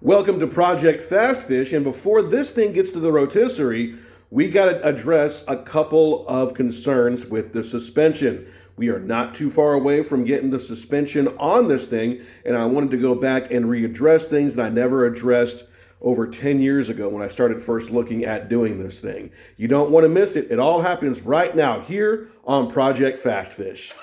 Welcome to Project Fast Fish, and before this thing gets to the rotisserie, we got to address a couple of concerns with the suspension. We are not too far away from getting the suspension on this thing, and I wanted to go back and readdress things that I never addressed over 10 years ago when I started first looking at doing this thing. You don't want to miss it. It all happens right now here on Project Fast Fish.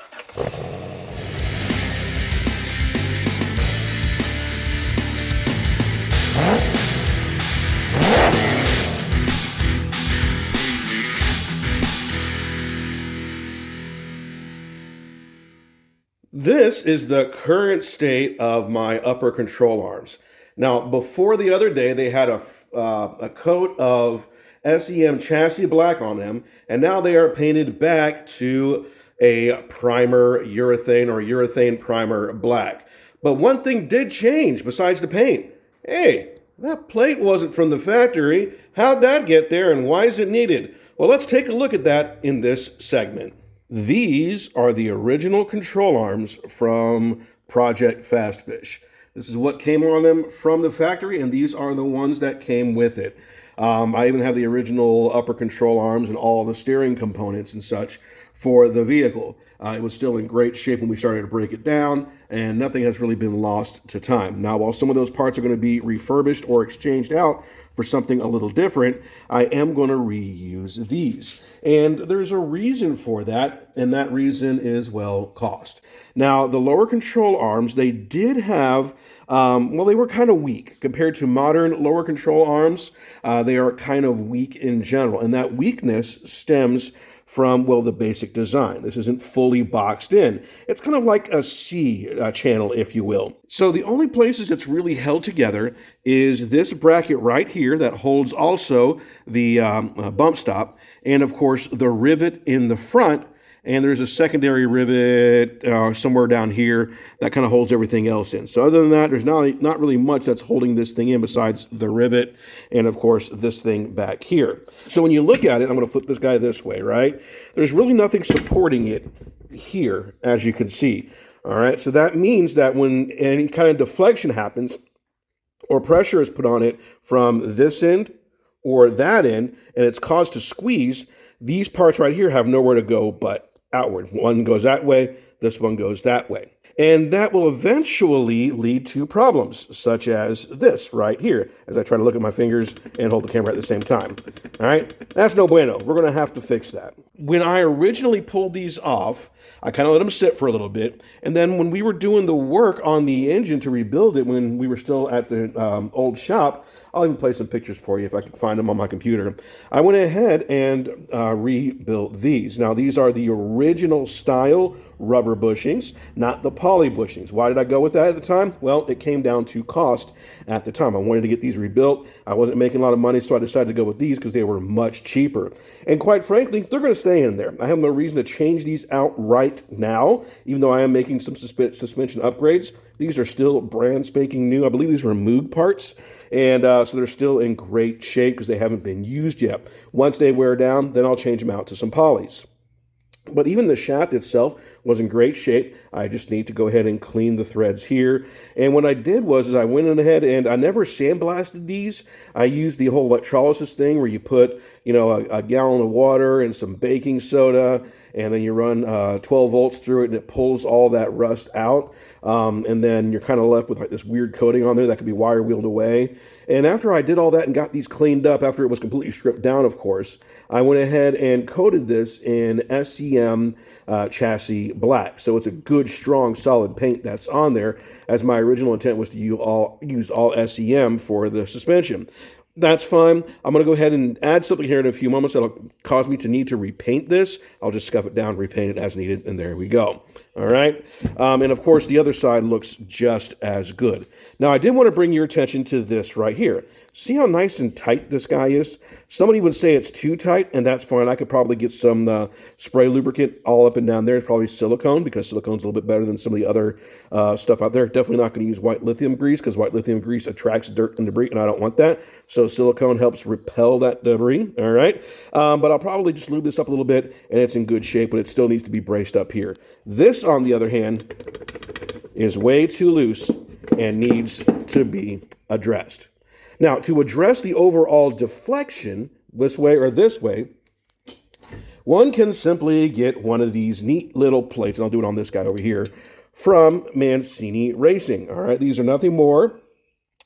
This is the current state of my upper control arms. Now, before the other day, they had a coat of SEM chassis black on them, and now they are painted back to a primer urethane or urethane primer black. But one thing did change besides the paint. Hey, that plate wasn't from the factory. How'd that get there, and why is it needed? Well, let's take a look at that in this segment. These are the original control arms from Project Fast Fish. This is what came on them from the factory, and these are the ones that came with it. I even have the original upper control arms and all the steering components and such for the vehicle. It was still in great shape when we started to break it down, and nothing has really been lost to time. Now, while some of those parts are going to be refurbished or exchanged out for something a little different, I am going to reuse these. And there's a reason for that, and that reason is, well, cost. Now, the lower control arms, they did have, they were kind of weak. Compared to modern lower control arms, they are kind of weak in general, and that weakness stems from, well, the basic design. This isn't fully boxed in. It's kind of like a C channel, if you will. So the only places it's really held together is this bracket right here that holds also the bump stop, and of course the rivet in the front. And there's a secondary rivet somewhere down here that kind of holds everything else in. So other than that, there's not really much that's holding this thing in besides the rivet and, of course, this thing back here. So when you look at it, I'm going to flip this guy this way, right? There's really nothing supporting it here, as you can see. All right, so that means that when any kind of deflection happens or pressure is put on it from this end or that end, and it's caused to squeeze, these parts right here have nowhere to go but outward. One goes that way, this one goes that way. And that will eventually lead to problems, such as this right here, as I try to look at my fingers and hold the camera at the same time. All right, that's no bueno. We're going to have to fix that. When I originally pulled these off, I kind of let them sit for a little bit. And then when we were doing the work on the engine to rebuild it, when we were still at the old shop, I'll even play some pictures for you if I can find them on my computer. I went ahead and rebuilt these. Now, these are the original style rubber bushings, not the poly bushings. Why did I go with that at the time? Well, it came down to cost at the time. I wanted to get these rebuilt. I wasn't making a lot of money, so I decided to go with these because they were much cheaper. And quite frankly, they're going to stay in there. I have no reason to change these out right now, even though I am making some suspension upgrades. These are still brand spanking new. I believe these were Moog parts. And so they're still in great shape because they haven't been used yet. Once they wear down, then I'll change them out to some polys. But even the shaft itself was in great shape. I just need to go ahead and clean the threads here. And what I did was I went ahead and I never sandblasted these. I used the whole electrolysis thing where you put, a gallon of water and some baking soda, and then you run 12 volts through it, and it pulls all that rust out. And then you're kind of left with like this weird coating on there that could be wire wheeled away. And after I did all that and got these cleaned up, after it was completely stripped down, of course, I went ahead and coated this in SEM chassis black. So it's a good, strong, solid paint that's on there, as my original intent was to use all SEM for the suspension. That's fine. I'm going to go ahead and add something here in a few moments that'll cause me to need to repaint this. I'll just scuff it down, repaint it as needed, and there we go. All right. And of course, the other side looks just as good. Now, I did want to bring your attention to this right here. See how nice and tight this guy is? Somebody would say it's too tight, and that's fine. I could probably get some spray lubricant all up and down there. It's probably silicone, because silicone's a little bit better than some of the other stuff out there. Definitely not going to use white lithium grease, because white lithium grease attracts dirt and debris, and I don't want that. So silicone helps repel that debris, all right? But I'll probably just lube this up a little bit, and it's in good shape, but it still needs to be braced up here. This, on the other hand, is way too loose, and needs to be addressed. Now, to address the overall deflection, this way or this way, one can simply get one of these neat little plates, and I'll do it on this guy over here, from Mancini Racing. All right, these are nothing more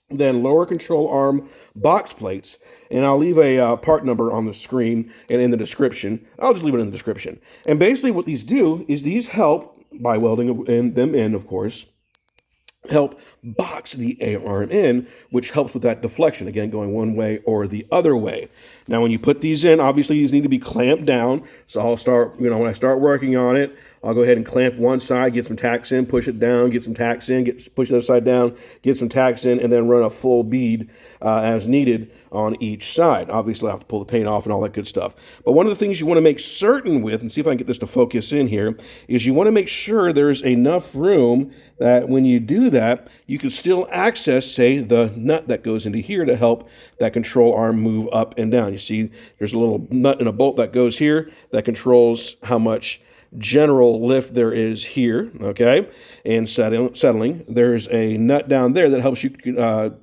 than lower control arm box plates, and I'll leave a part number on the screen and in the description. I'll just leave it in the description. And basically what these do is these help, by welding them in, of course, help box the arm in, which helps with that deflection, again, going one way or the other way. Now, when you put these in, obviously these need to be clamped down. So I'll start, when I start working on it, I'll go ahead and clamp one side, get some tacks in, push it down, get some tacks in, push the other side down, get some tacks in, and then run a full bead as needed on each side. Obviously, I have to pull the paint off and all that good stuff. But one of the things you want to make certain with, and see if I can get this to focus in here, is you want to make sure there's enough room that when you do that, you can still access, say, the nut that goes into here to help that control arm move up and down. You see, there's a little nut and a bolt that goes here that controls how much general lift there is here, okay? And settling. There's a nut down there that helps you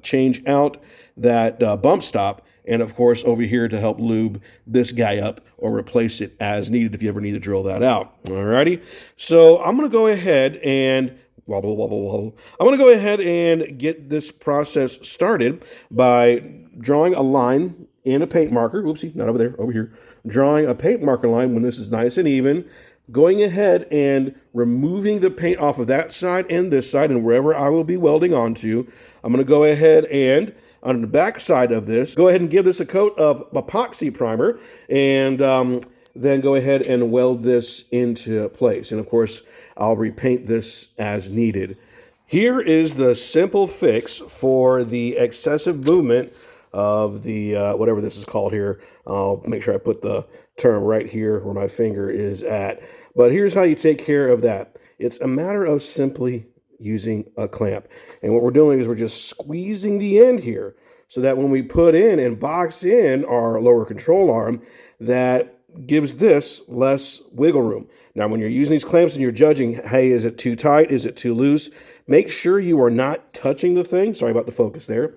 change out that bump stop, and of course over here to help lube this guy up or replace it as needed if you ever need to drill that out. Alrighty, so I'm going to go ahead and wobble, wobble, wobble. I'm going to go ahead and get this process started by drawing a line in a paint marker. Oopsie, not over there, over here. Drawing a paint marker line when this is nice and even, going ahead and removing the paint off of that side and this side, and wherever I will be welding onto, I'm going to go ahead and, on the back side of this, go ahead and give this a coat of epoxy primer, and then go ahead and weld this into place. And of course, I'll repaint this as needed. Here is the simple fix for the excessive movement of the, whatever this is called here. I'll make sure I put the term right here where my finger is at. But here's how you take care of that. It's a matter of simply using a clamp. And what we're doing is we're just squeezing the end here so that when we put in and box in our lower control arm, that gives this less wiggle room. Now, when you're using these clamps and you're judging, hey, is it too tight? Is it too loose? Make sure you are not touching the thing. Sorry about the focus there.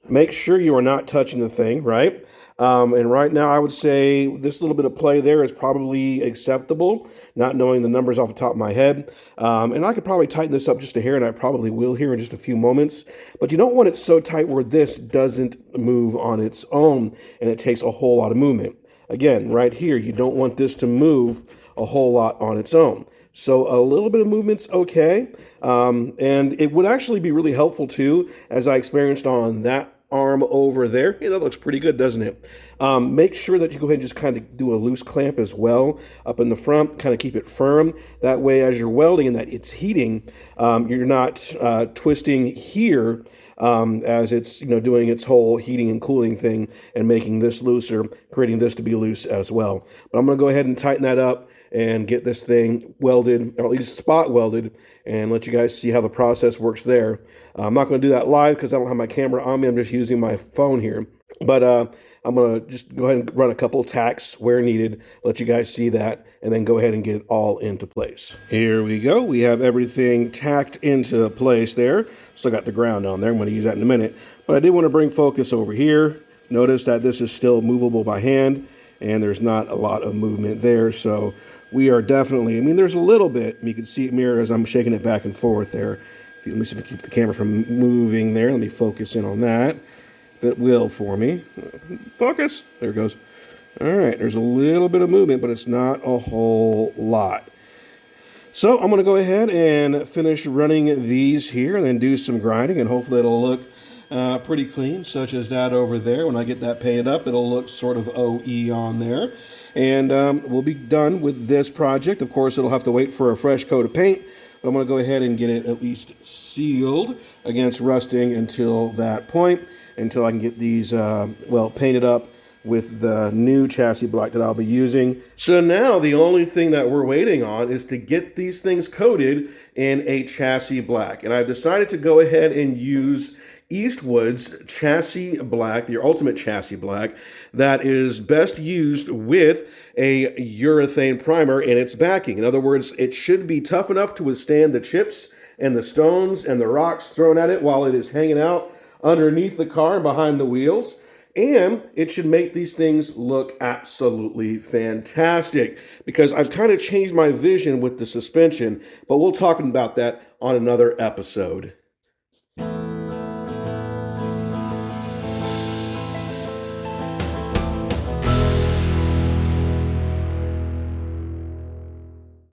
Make sure you are not touching the thing, right? And right now, I would say this little bit of play there is probably acceptable, not knowing the numbers off the top of my head. And I could probably tighten this up just a hair, and I probably will here in just a few moments. But you don't want it so tight where this doesn't move on its own, and it takes a whole lot of movement. Again, right here, you don't want this to move a whole lot on its own. So a little bit of movement's okay. And it would actually be really helpful too, as I experienced on that arm over there. Hey, that looks pretty good, doesn't it? Make sure that you go ahead and just kind of do a loose clamp as well up in the front, kind of keep it firm. That way, as you're welding and that it's heating, you're not twisting here as it's doing its whole heating and cooling thing and making this looser, creating this to be loose as well. But I'm going to go ahead and tighten that up and get this thing welded, or at least spot welded, and let you guys see how the process works there. I'm not going to do that live because I don't have my camera on me. I'm just using my phone here. But I'm going to just go ahead and run a couple tacks where needed, let you guys see that, and then go ahead and get it all into place. Here we go. We have everything tacked into place there. Still got the ground on there. I'm going to use that in a minute. But I did want to bring focus over here. Notice that this is still movable by hand, and there's not a lot of movement there. So we are definitely, there's a little bit. You can see it mirror as I'm shaking it back and forth there. Let me see if I can keep the camera from moving there. Let me focus in on that. That will for me. Focus. There it goes. All right. There's a little bit of movement, but it's not a whole lot. So I'm going to go ahead and finish running these here and then do some grinding, and hopefully it'll look pretty clean, such as that over there. When I get that painted up, it'll look sort of OE on there. And we'll be done with this project. Of course, it'll have to wait for a fresh coat of paint. But I'm going to go ahead and get it at least sealed against rusting until that point, until I can get these, painted up with the new chassis black that I'll be using. So now the only thing that we're waiting on is to get these things coated in a chassis black. And I've decided to go ahead and use Eastwood's chassis black, the ultimate chassis black, that is best used with a urethane primer in its backing. In other words, it should be tough enough to withstand the chips and the stones and the rocks thrown at it while it is hanging out underneath the car and behind the wheels. And it should make these things look absolutely fantastic, because I've kind of changed my vision with the suspension, but we'll talk about that on another episode.